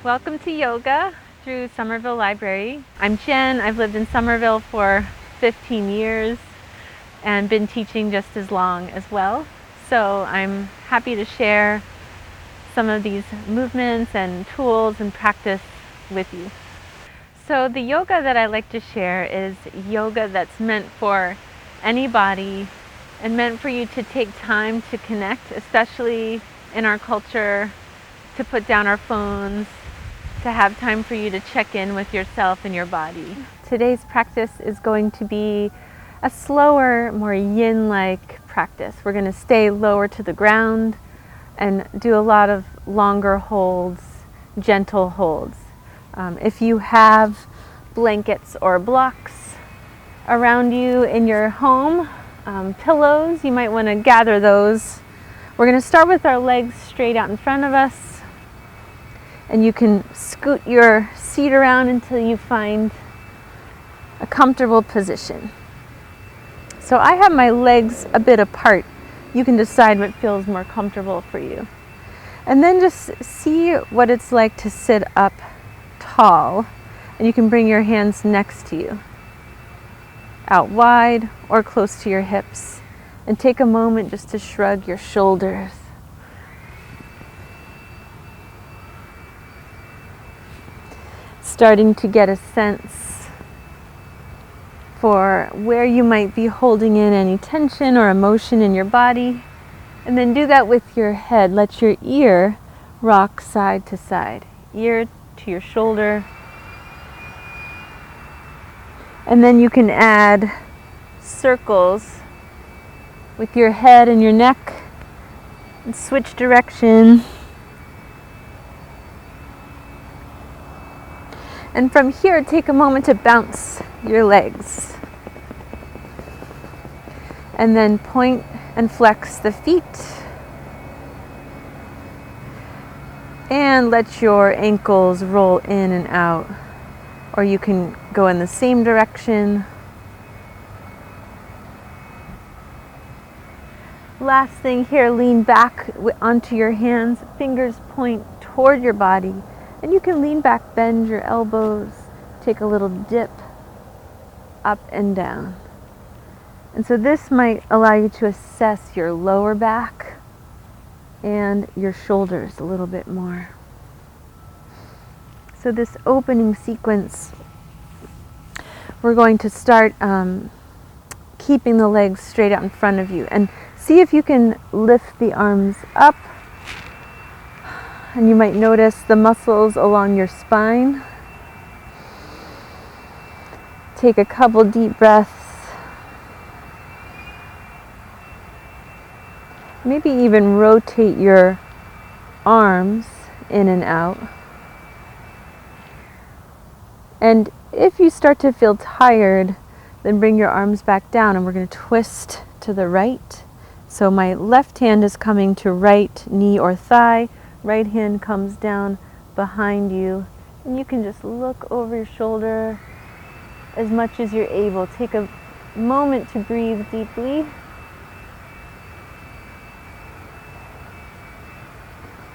Welcome to yoga through Somerville Library. I'm Jen. I've lived in Somerville for 15 years and been teaching just as long as well. So I'm happy to share some of these movements and tools and practice with you. So the yoga that I like to share is yoga that's meant for anybody and meant for you to take time to connect, especially in our culture, to put down our phones, to have time for you to check in with yourself and your body. Today's practice is going to be a slower, more yin-like practice. We're going to stay lower to the ground and do a lot of longer holds, gentle holds. If you have blankets or blocks around you in your home, pillows, you might want to gather those. We're going to start with our legs straight out in front of us. And you can scoot your seat around until you find a comfortable position. So I have my legs a bit apart. You can decide what feels more comfortable for you. And then just see what it's like to sit up tall. And you can bring your hands next to you, out wide or close to your hips. And take a moment just to shrug your shoulders. Starting to get a sense for where you might be holding in any tension or emotion in your body. And then do that with your head. Let your ear rock side to side, ear to your shoulder. And then you can add circles with your head and your neck and switch direction. And from here, take a moment to bounce your legs. And then point and flex the feet. And let your ankles roll in and out. Or you can go in the same direction. Last thing here, lean back onto your hands. Fingers point toward your body. And you can lean back, bend your elbows, take a little dip up and down. And so this might allow you to assess your lower back and your shoulders a little bit more. So this opening sequence, we're going to start keeping the legs straight out in front of you. And see if you can lift the arms up. And you might notice the muscles along your spine. Take a couple deep breaths. Maybe even rotate your arms in and out. And if you start to feel tired, then bring your arms back down and we're going to twist to the right. So my left hand is coming to right knee or thigh. Right hand comes down behind you, and you can just look over your shoulder as much as you're able. Take a moment to breathe deeply.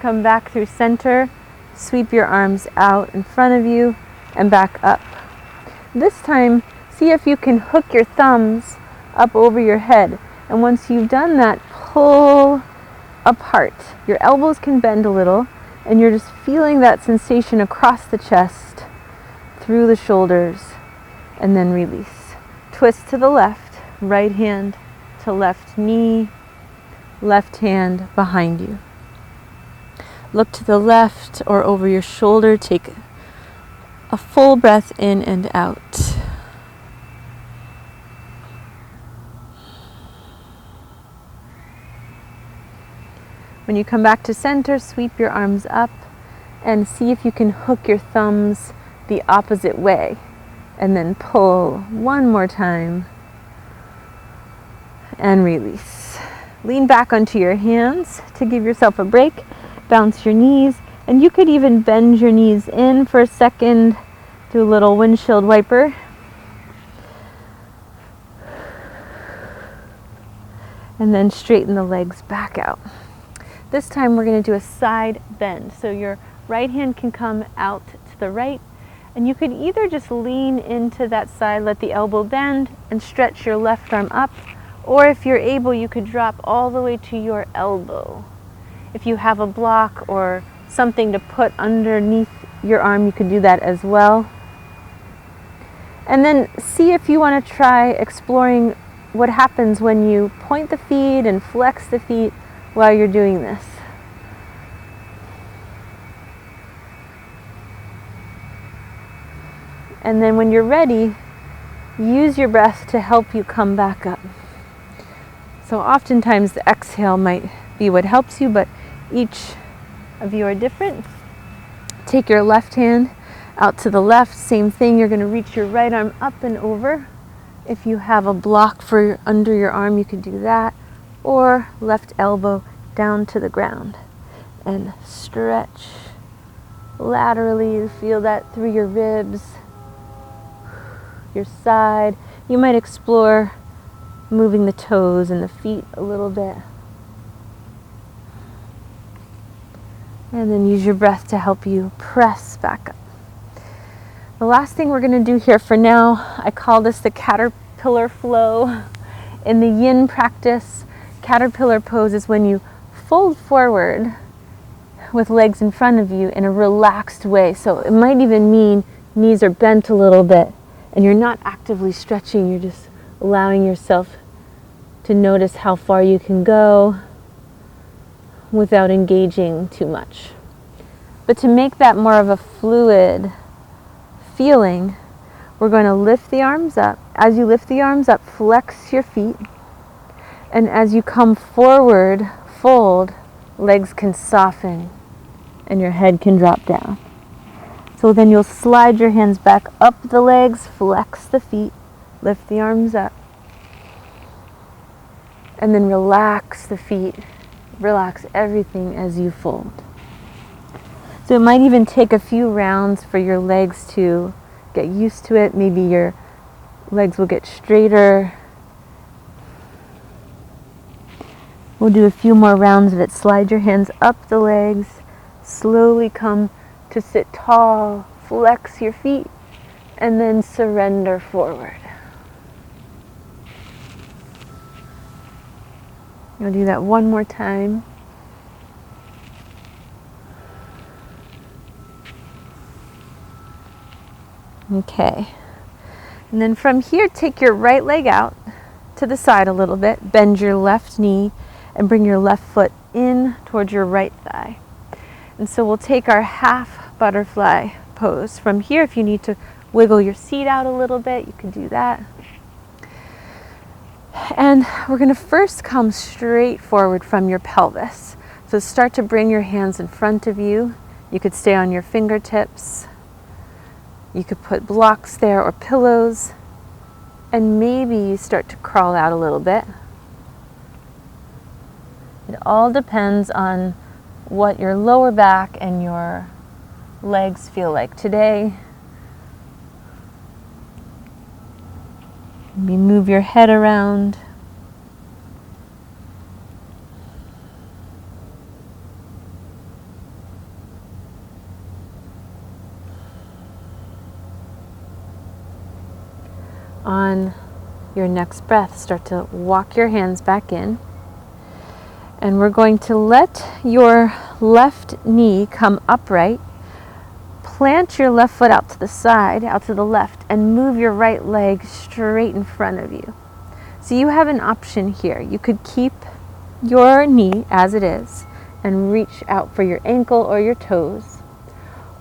Come back through center, sweep your arms out in front of you and back up. This time, see if you can hook your thumbs up over your head, and once you've done that, pull apart. Your elbows can bend a little, and you're just feeling that sensation across the chest, through the shoulders, and then release. Twist to the left, right hand to left knee, left hand behind you. Look to the left or over your shoulder. Take a full breath in and out. When you come back to center, sweep your arms up and see if you can hook your thumbs the opposite way. And then pull one more time and release. Lean back onto your hands to give yourself a break. Bounce your knees, and you could even bend your knees in for a second. Do a little windshield wiper. And then straighten the legs back out. This time we're going to do a side bend. So your Right hand can come out to the right, and you could either just lean into that side, let the elbow bend, and stretch your left arm up, or if you're able, you could drop all the way to your elbow. If you have a block or something to put underneath your arm, you could do that as well. And then see if you want to try exploring what happens when you point the feet and flex the feet while you're doing this. And then when you're ready, use your breath to help you come back up. So oftentimes the exhale might be what helps you, but each of you are different. Take your left hand out to the left, same thing, you're going to reach your right arm up and over. If you have a block for under your arm, you can do that, or left elbow down to the ground and stretch laterally. Feel that through your ribs, your side. You might explore moving the toes and the feet a little bit. And then use your breath to help you press back up. The last thing we're going to do here for now, I call this the caterpillar flow. In the yin practice, caterpillar pose is when you fold forward with legs in front of you in a relaxed way. So it might even mean knees are bent a little bit and you're not actively stretching, you're just allowing yourself to notice how far you can go without engaging too much. But to make that more of a fluid feeling, we're going to lift the arms up. As you lift the arms up, flex your feet. And as you come forward, fold, legs can soften and your head can drop down. So then you'll slide your hands back up the legs, flex the feet, lift the arms up. And then relax the feet, relax everything as you fold. So it might even take a few rounds for your legs to get used to it. Maybe your legs will get straighter. We'll do a few more rounds of it. Slide your hands up the legs, slowly come to sit tall, flex your feet, and then surrender forward. You'll do that one more time. Okay. And then from here, take your right leg out to the side a little bit. Bend your left knee and bring your left foot in towards your right thigh. And so we'll take our half butterfly pose. From here, if you need to wiggle your seat out a little bit, you can do that. And we're going to first come straight forward from your pelvis. So start to bring your hands in front of you. You could stay on your fingertips. You could put blocks there or pillows. And maybe you start to crawl out a little bit. It all depends on what your lower back and your legs feel like today. Maybe move your head around. On your next breath, start to walk your hands back in. And we're going to let your left knee come upright. Plant your left foot out to the side, out to the left, and move your right leg straight in front of you. So you have an option here. You could keep your knee as it is and reach out for your ankle or your toes.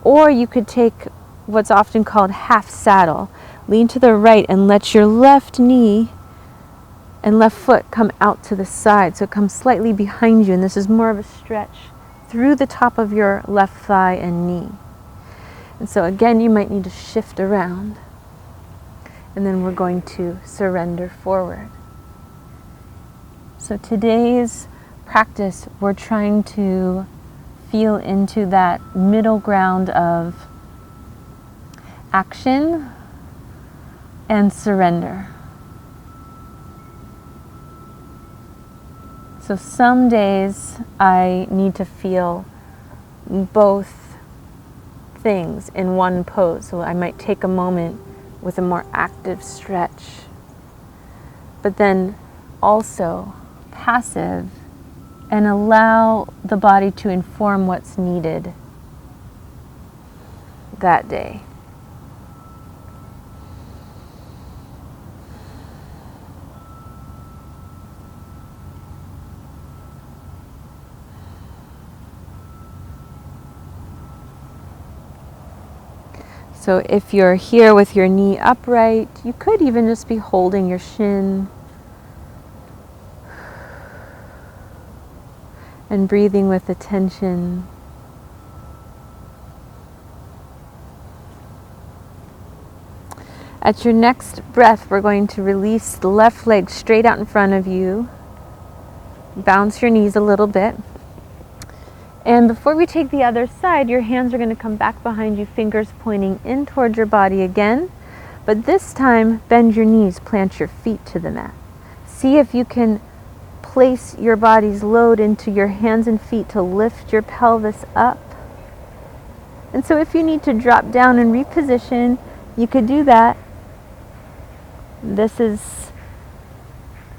Or you could take what's often called half saddle. Lean to the right and let your left knee and left foot come out to the side. So it comes slightly behind you, and this is more of a stretch through the top of your left thigh and knee. And so again, you might need to shift around. And then we're going to surrender forward. So today's practice, we're trying to feel into that middle ground of action and surrender. So some days I need to feel both things in one pose. So I might take a moment with a more active stretch, but then also passive and allow the body to inform what's needed that day. So if you're here with your knee upright, you could even just be holding your shin and breathing with attention. At your next breath, we're going to release the left leg straight out in front of you. Bounce your knees a little bit. And before we take the other side, your hands are going to come back behind you, fingers pointing in towards your body again. But this time, bend your knees, plant your feet to the mat. See if you can place your body's load into your hands and feet to lift your pelvis up. And so if you need to drop down and reposition, you could do that. This is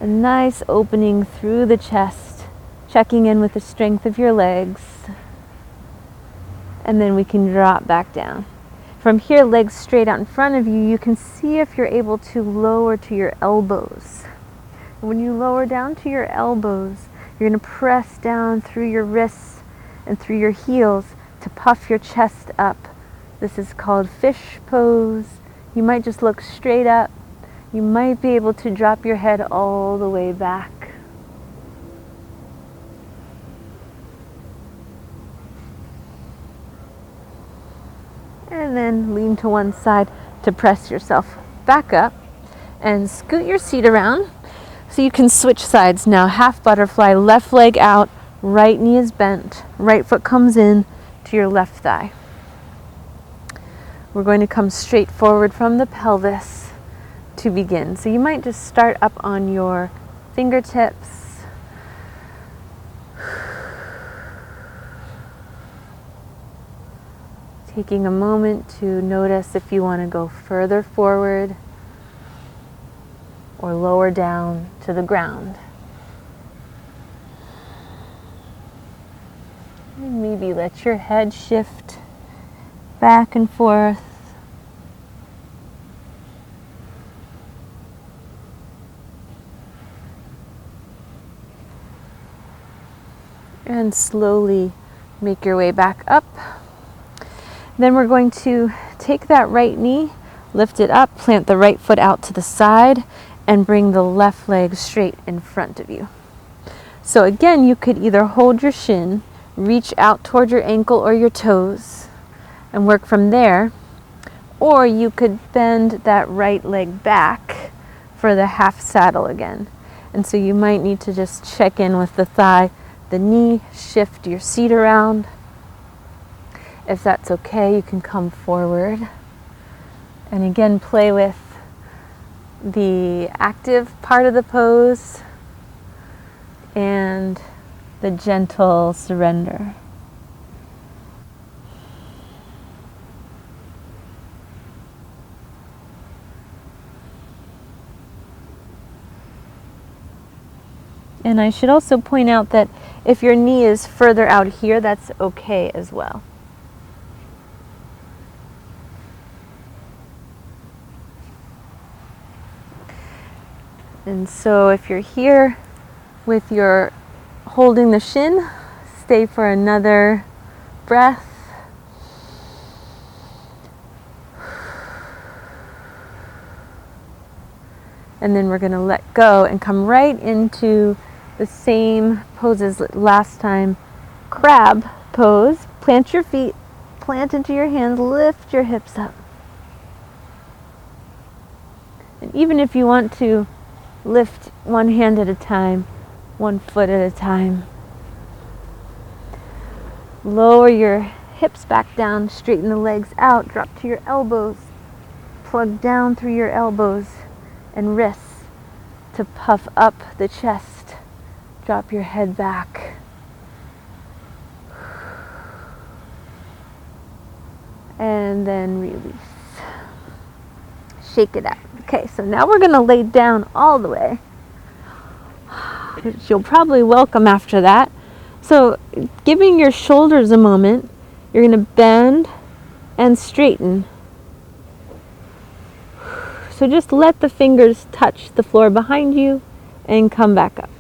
a nice opening through the chest, checking in with the strength of your legs. And then we can drop back down. From here, legs straight out in front of you, you can see if you're able to lower to your elbows. When you lower down to your elbows, you're going to press down through your wrists and through your heels to puff your chest up. This is called fish pose. You might just look straight up. You might be able to drop your head all the way back. And then lean to one side to press yourself back up and scoot your seat around so you can switch sides now. Half butterfly, left leg out, right knee is bent, right foot comes in to your left thigh. We're going to come straight forward from the pelvis to begin. So you might just start up on your fingertips. Taking a moment to notice if you want to go further forward or lower down to the ground. And maybe let your head shift back and forth. And slowly make your way back up. Then we're going to take that right knee, lift it up, plant the right foot out to the side, and bring the left leg straight in front of you. So again, you could either hold your shin, reach out toward your ankle or your toes, and work from there, or you could bend that right leg back for the half saddle again. And so you might need to just check in with the thigh, the knee, shift your seat around. If that's okay, you can come forward. And again, play with the active part of the pose and the gentle surrender. And I should also point out that if your knee is further out here, that's okay as well. And so if you're here with your holding the shin, stay for another breath. And then we're going to let go and come right into the same pose as last time. Crab pose. Plant your feet, plant into your hands, lift your hips up. And even if you want to lift one hand at a time, one foot at a time. Lower your hips back down, straighten the legs out, drop to your elbows, plug down through your elbows and wrists to puff up the chest. Drop your head back. and then release. Shake it out. Okay, so now we're going to lay down all the way, which you'll probably welcome after that. So giving your shoulders a moment, you're going to bend and straighten. So just let the fingers touch the floor behind you and come back up.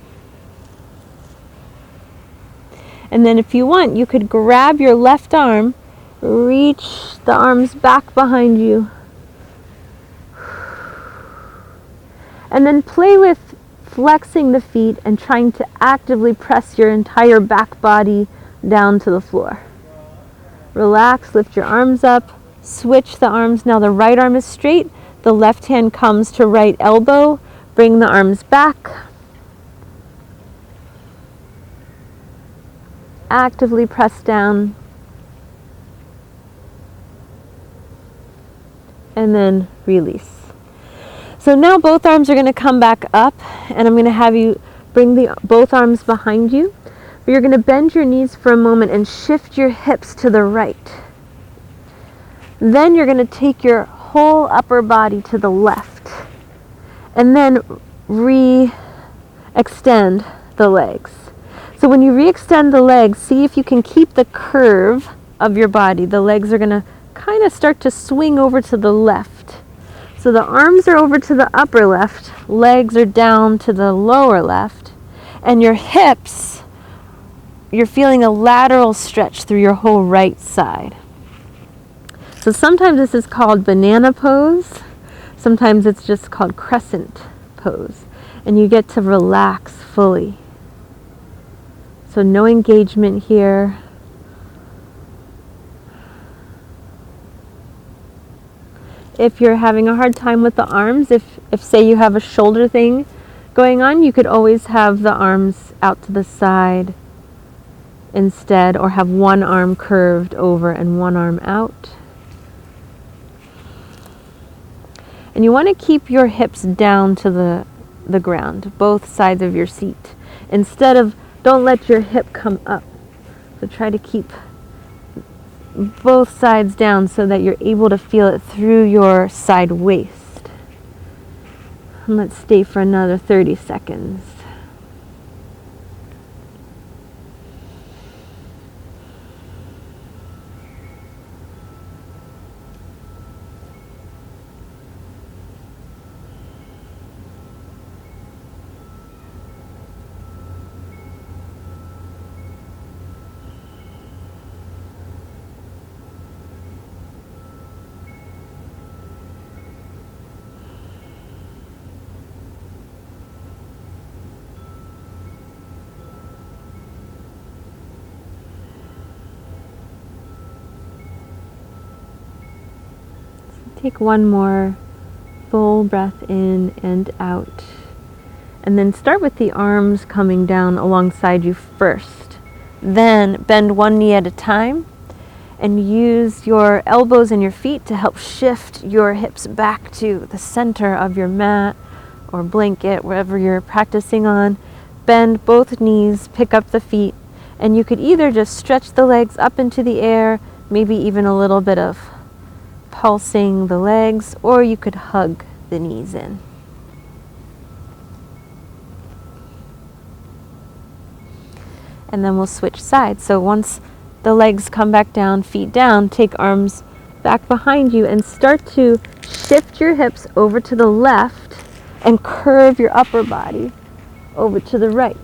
And then if you want, you could grab your left arm, reach the arms back behind you, and then play with flexing the feet and trying to actively press your entire back body down to the floor. Relax, lift your arms up, switch the arms. Now the right arm is straight, the left hand comes to right elbow, bring the arms back. Actively press down. And then release. So now both arms are going to come back up, and I'm going to have you bring both arms behind you. But you're going to bend your knees for a moment and shift your hips to the right. Then you're going to take your whole upper body to the left, and then re-extend the legs. So when you re-extend the legs, see if you can keep the curve of your body. The legs are going to kind of start to swing over to the left. So the arms are over to the upper left, legs are down to the lower left, and your hips, you're feeling a lateral stretch through your whole right side. So sometimes this is called banana pose, sometimes it's just called crescent pose, and you get to relax fully. So no engagement here. If you're having a hard time with the arms, if say you have a shoulder thing going on, you could always have the arms out to the side instead, or have one arm curved over and one arm out. And you want to keep your hips down to the ground, both sides of your seat. Don't let your hip come up. So try to keep both sides down so that you're able to feel it through your side waist. And let's stay for another 30 seconds. Take one more full breath in and out. And then start with the arms coming down alongside you first. Then bend one knee at a time and use your elbows and your feet to help shift your hips back to the center of your mat or blanket, wherever you're practicing on. Bend both knees, pick up the feet, and you could either just stretch the legs up into the air, maybe even a little bit of pulsing the legs, or you could hug the knees in. And then we'll switch sides. So once the legs come back down, feet down, take arms back behind you and start to shift your hips over to the left and curve your upper body over to the right.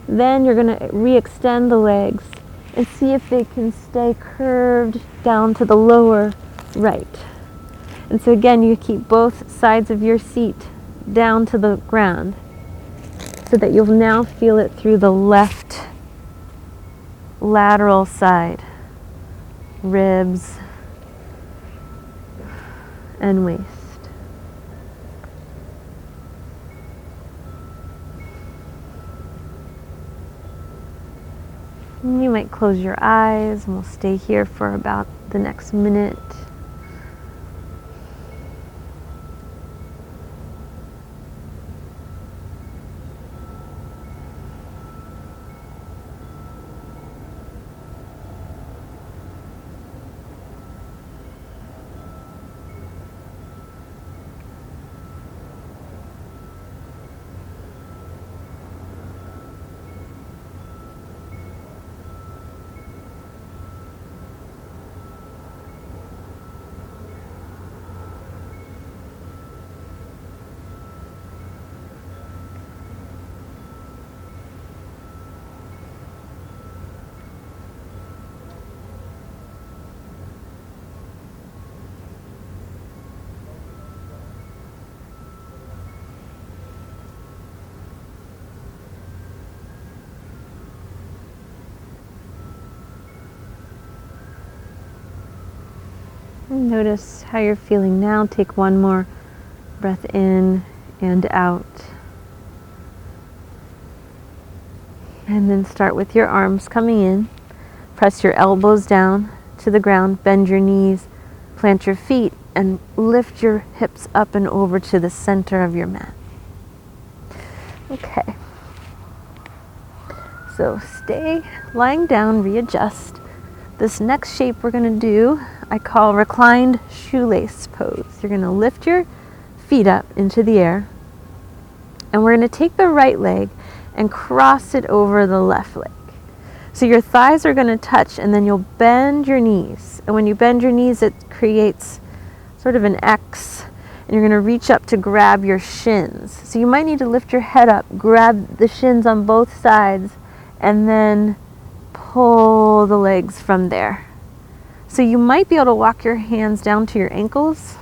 Then you're going to re-extend the legs and see if they can stay curved down to the lower right. And so again, you keep both sides of your seat down to the ground so that you'll now feel it through the left lateral side, ribs and waist. And you might close your eyes and we'll stay here for about the next minute. And notice how you're feeling now. Take one more breath in and out. And then start with your arms coming in. Press your elbows down to the ground, bend your knees, plant your feet, and lift your hips up and over to the center of your mat. Okay. So stay lying down, readjust. This next shape we're going to do, I call reclined shoelace pose. You're going to lift your feet up into the air, and we're going to take the right leg and cross it over the left leg. So your thighs are going to touch, and then you'll bend your knees. And when you bend your knees, it creates sort of an X, and you're going to reach up to grab your shins. So you might need to lift your head up, grab the shins on both sides, and then pull the legs from there. So you might be able to walk your hands down to your ankles,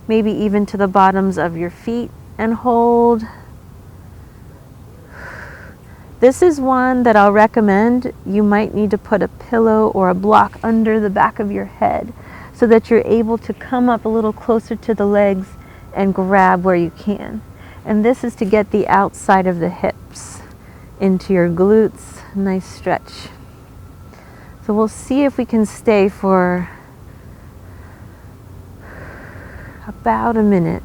maybe even to the bottoms of your feet, and hold. This is one that I'll recommend. You might need to put a pillow or a block under the back of your head so that you're able to come up a little closer to the legs and grab where you can. And this is to get the outside of the hips into your glutes. Nice stretch. So we'll see if we can stay for about a minute.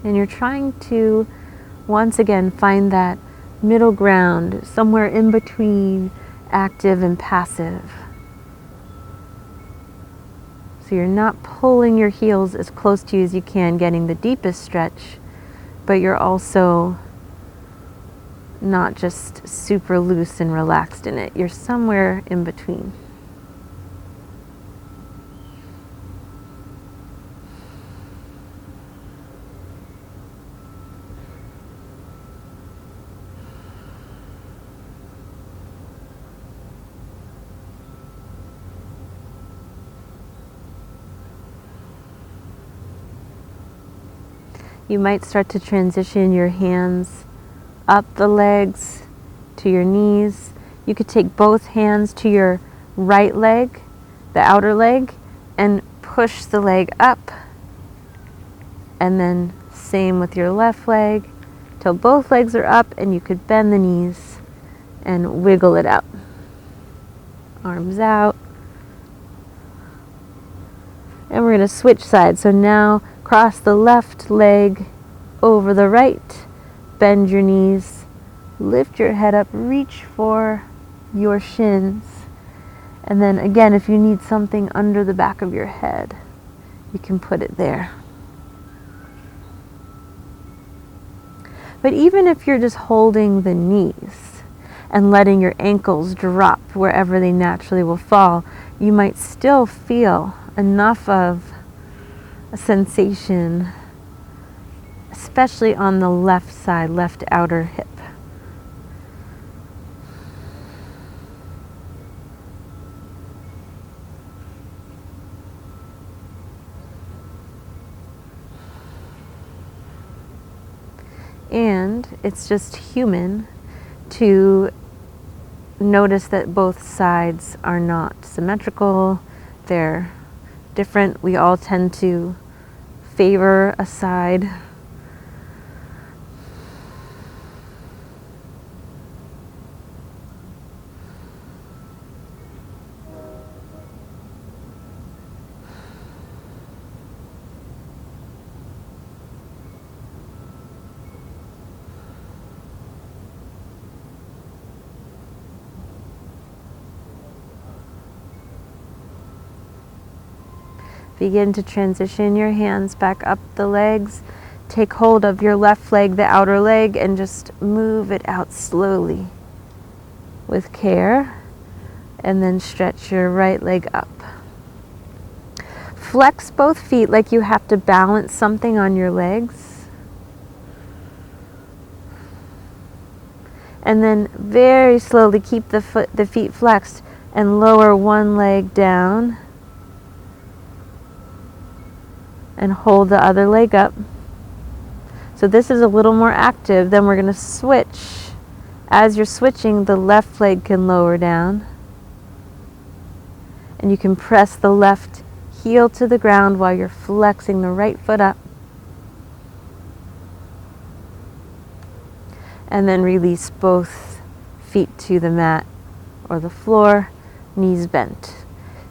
And you're trying to, once again, find that middle ground, somewhere in between active and passive. So you're not pulling your heels as close to you as you can, getting the deepest stretch, but you're also not just super loose and relaxed in it. You're somewhere in between. You might start to transition your hands up the legs to your knees. You could take both hands to your right leg, the outer leg, and push the leg up. And then same with your left leg till both legs are up, and you could bend the knees and wiggle it out. Arms out. And we're going to switch sides. So now cross the left leg over the right, bend your knees, lift your head up, reach for your shins, and then again, if you need something under the back of your head, you can put it there. But even if you're just holding the knees and letting your ankles drop wherever they naturally will fall, you might still feel enough of a sensation, especially on the left side, left outer hip. And it's just human to notice that both sides are not symmetrical, they're different. We all tend to favor a side. Begin to transition your hands back up the legs. Take hold of your left leg, the outer leg, and just move it out slowly with care. And then stretch your right leg up. Flex both feet like you have to balance something on your legs. And then very slowly keep the feet flexed and lower one leg down and hold the other leg up. So this is a little more active. Then we're going to switch. As you're switching, the left leg can lower down. And you can press the left heel to the ground while you're flexing the right foot up. And then release both feet to the mat or the floor, knees bent.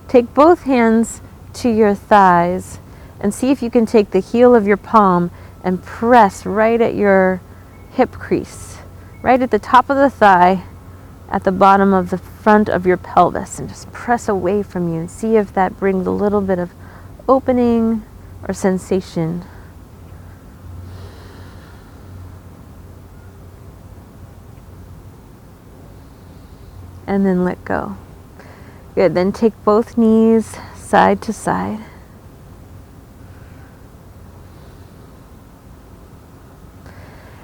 Take both hands to your thighs and see if you can take the heel of your palm and press right at your hip crease, right at the top of the thigh, at the bottom of the front of your pelvis, and just press away from you and see if that brings a little bit of opening or sensation. And then let go. Good, then take both knees side to side.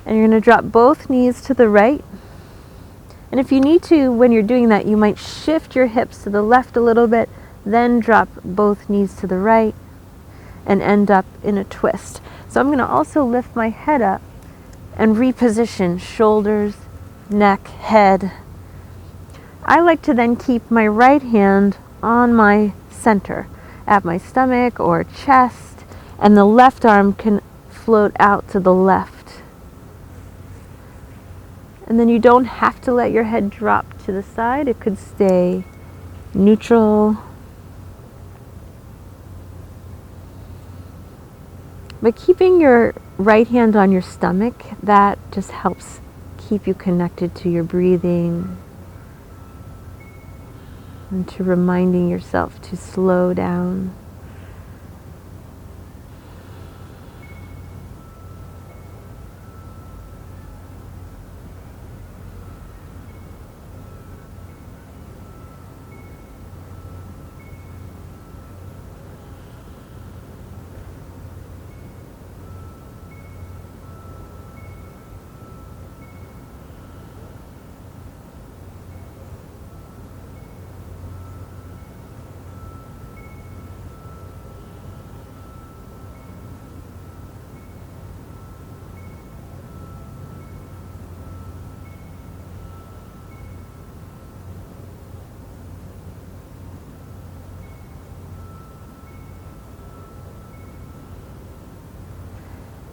And you're going to drop both knees to the right. And if you need to, when you're doing that, you might shift your hips to the left a little bit, then drop both knees to the right and end up in a twist. So I'm going to also lift my head up and reposition shoulders, neck, head. I like to then keep my right hand on my center at my stomach or chest, and the left arm can float out to the left. And then you don't have to let your head drop to the side. It could stay neutral. But keeping your right hand on your stomach, that just helps keep you connected to your breathing and to reminding yourself to slow down.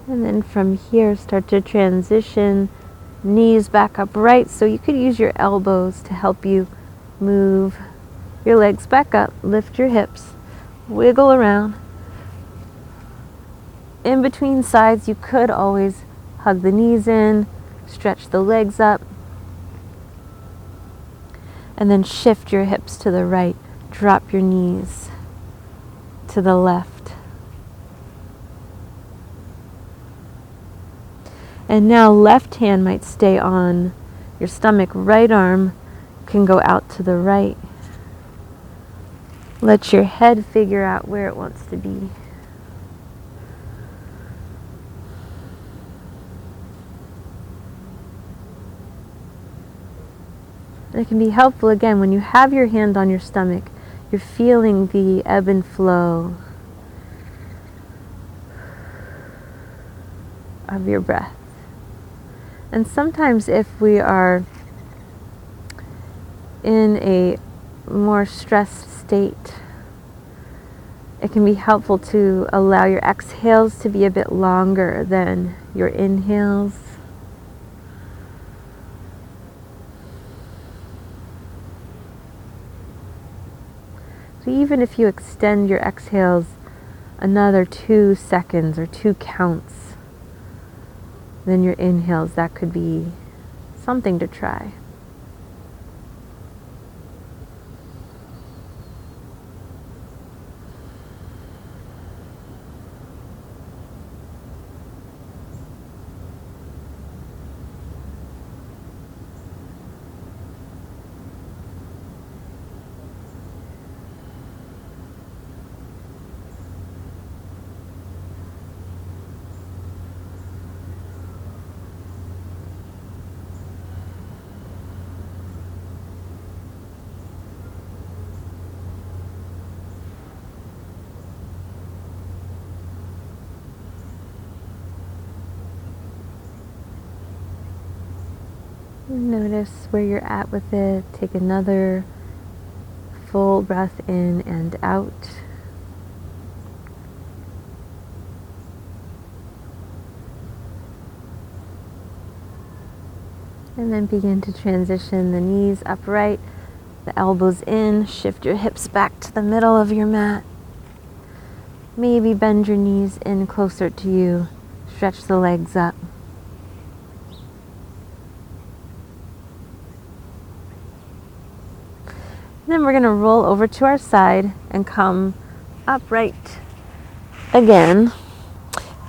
And then from here, start to transition, knees back upright. So you could use your elbows to help you move your legs back up. Lift your hips, wiggle around. In between sides, you could always hug the knees in, stretch the legs up, and then shift your hips to the right. Drop your knees to the left. And now left hand might stay on your stomach. Right arm can go out to the right. Let your head figure out where it wants to be. And it can be helpful, again, when you have your hand on your stomach, you're feeling the ebb and flow of your breath. And sometimes if we are in a more stressed state, it can be helpful to allow your exhales to be a bit longer than your inhales. So even if you extend your exhales another 2 seconds or 2 counts, then your inhales, that could be something to try. Notice where you're at with it. Take another full breath in and out. And then begin to transition the knees upright, the elbows in, shift your hips back to the middle of your mat. Maybe bend your knees in closer to you, stretch the legs up. Then we're going to roll over to our side and come upright again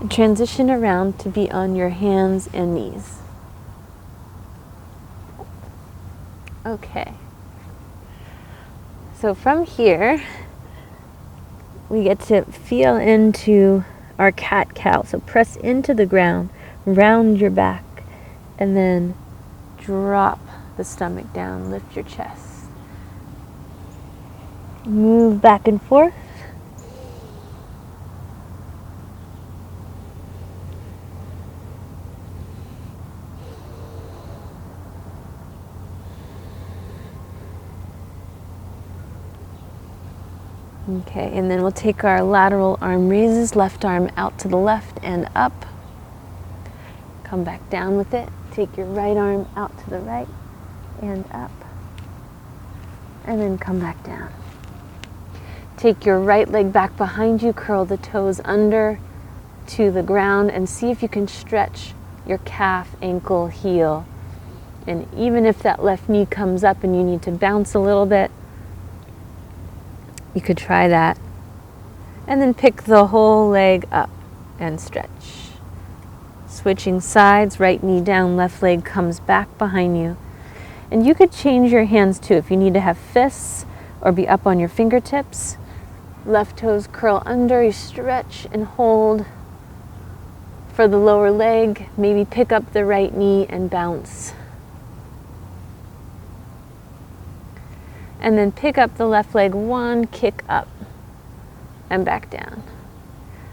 and transition around to be on your hands and knees. Okay. So from here, we get to feel into our cat-cow. So press into the ground, round your back, and then drop the stomach down, lift your chest. Move back and forth. Okay, and then we'll take our lateral arm raises, left arm out to the left and up. Come back down with it. Take your right arm out to the right and up. And then come back down. Take your right leg back behind you, curl the toes under to the ground, and see if you can stretch your calf, ankle, heel. And even if that left knee comes up and you need to bounce a little bit, you could try that. And then pick the whole leg up and stretch. Switching sides, right knee down, left leg comes back behind you. And you could change your hands too if you need to have fists or be up on your fingertips. Left toes curl under, you stretch and hold for the lower leg. Maybe pick up the right knee and bounce. And then pick up the left leg, one kick up and back down.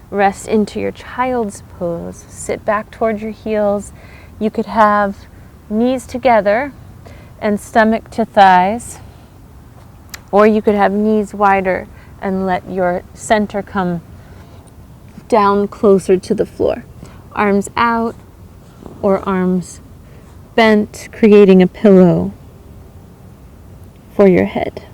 Rest into your child's pose. Sit back towards your heels. You could have knees together and stomach to thighs, or you could have knees wider and let your center come down closer to the floor. Arms out or arms bent, creating a pillow for your head.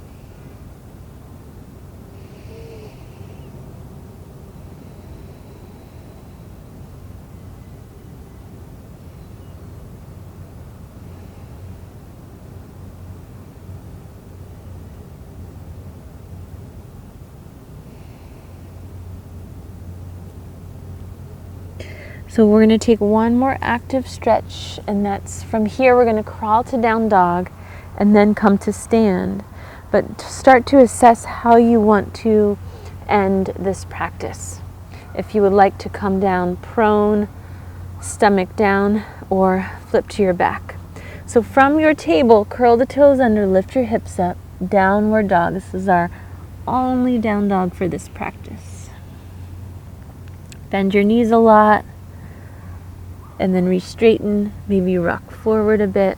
So we're going to take one more active stretch, and that's from here we're going to crawl to down dog and then come to stand. But start to assess how you want to end this practice. If you would like to come down prone, stomach down, or flip to your back. So from your table, curl the toes under, lift your hips up, downward dog. This is our only down dog for this practice. Bend your knees a lot, and then re-straighten, maybe rock forward a bit,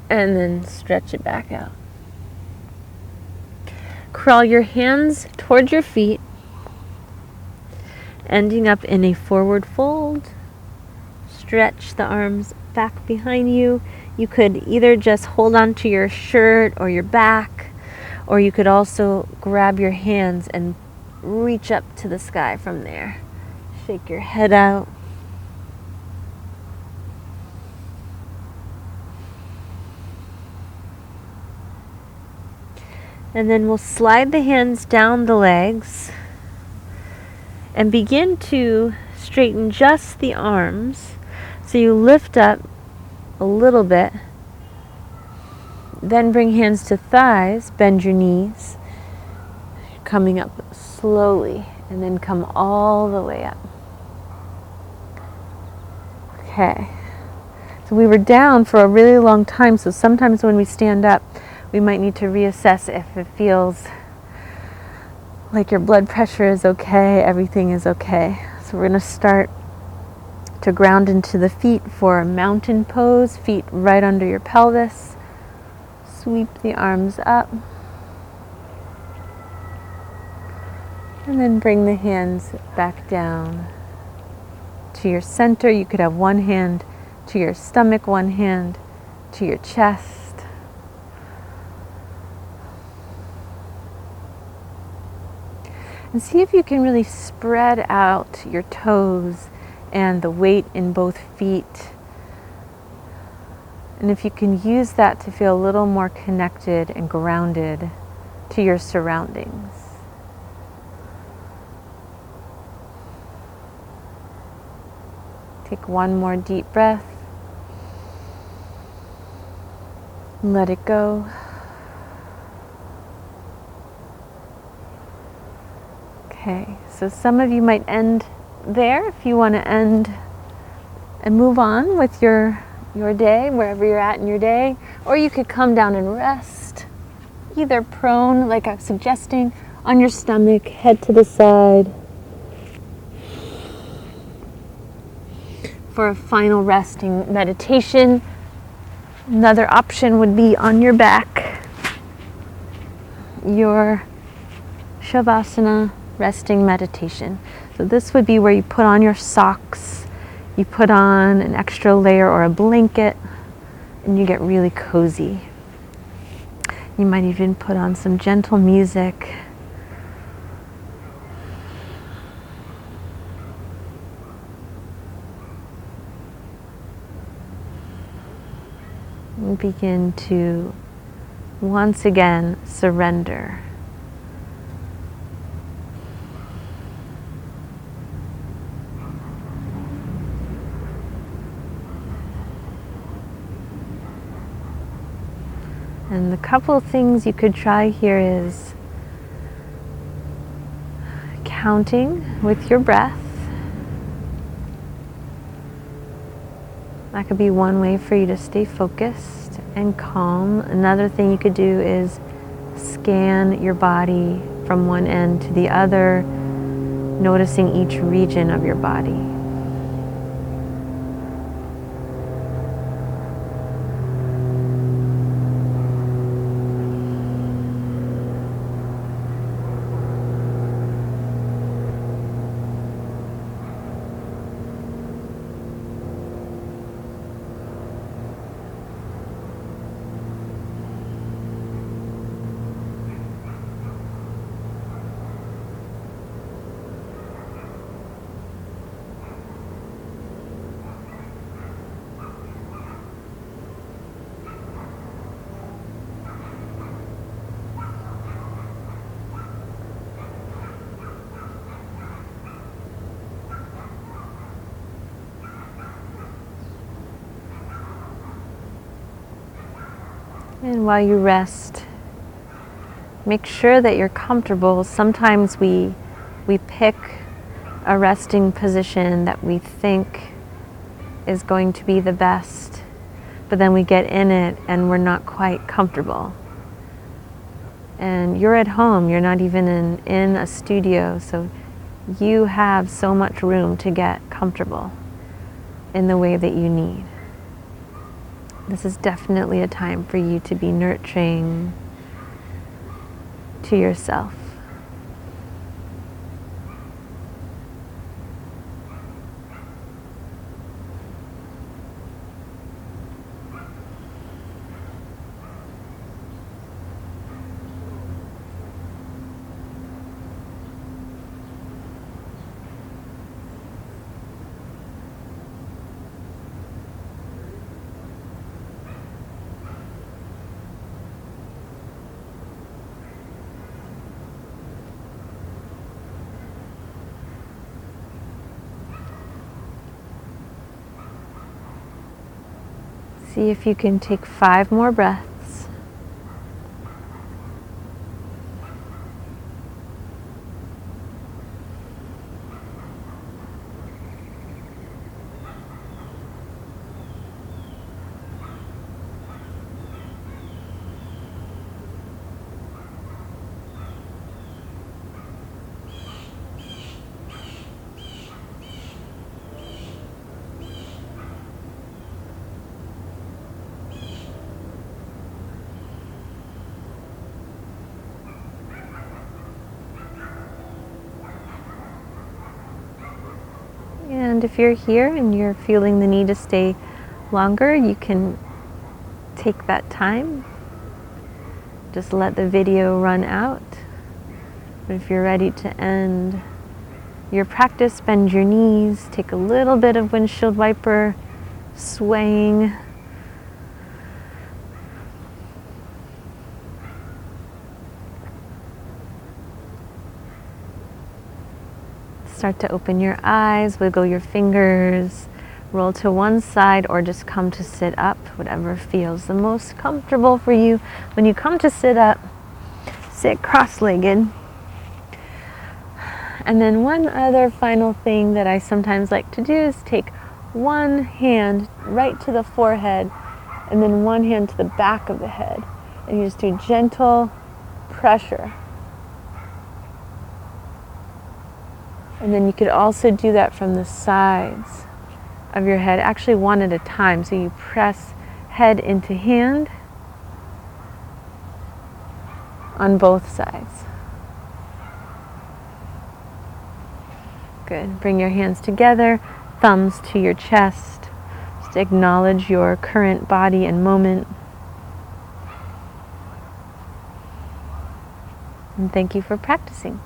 and then stretch it back out. Crawl your hands towards your feet, ending up in a forward fold. Stretch the arms back behind you. You could either just hold on to your shirt or your back, or you could also grab your hands and reach up to the sky from there. Shake your head out. And then we'll slide the hands down the legs and begin to straighten just the arms. So you lift up a little bit, then bring hands to thighs, bend your knees, coming up slowly, and then come all the way up. Okay. So we were down for a really long time, so sometimes when we stand up, we might need to reassess if it feels like your blood pressure is okay, everything is okay. So we're going to start to ground into the feet for a mountain pose, feet right under your pelvis. Sweep the arms up. And then bring the hands back down to your center. You could have one hand to your stomach, one hand to your chest. And see if you can really spread out your toes and the weight in both feet. And if you can use that to feel a little more connected and grounded to your surroundings. Take one more deep breath. And let it go. Okay, so some of you might end there if you want to end and move on with your day, wherever you're at in your day. Or you could come down and rest, either prone, like I'm suggesting, on your stomach, head to the side. For a final resting meditation, another option would be on your back, your Shavasana resting meditation. So this would be where you put on your socks, you put on an extra layer or a blanket, and you get really cozy. You might even put on some gentle music. And begin to once again surrender. And the couple of things you could try here is counting with your breath. That could be one way for you to stay focused and calm. Another thing you could do is scan your body from one end to the other, noticing each region of your body. And while you rest, make sure that you're comfortable. Sometimes we pick a resting position that we think is going to be the best, but then we get in it and we're not quite comfortable. And you're at home, you're not even in a studio, so you have so much room to get comfortable in the way that you need. This is definitely a time for you to be nurturing to yourself. See if you can take 5 more breaths. And if you're here and you're feeling the need to stay longer, you can take that time. Just let the video run out. But if you're ready to end your practice, bend your knees, take a little bit of windshield wiper swaying. Start to open your eyes, wiggle your fingers, roll to one side, or just come to sit up, whatever feels the most comfortable for you. When you come to sit up, sit cross-legged. And then one other final thing that I sometimes like to do is take one hand right to the forehead and then one hand to the back of the head. And you just do gentle pressure. And then you could also do that from the sides of your head, actually one at a time. So you press head into hand on both sides. Good. Bring your hands together, thumbs to your chest. Just acknowledge your current body and moment. And thank you for practicing.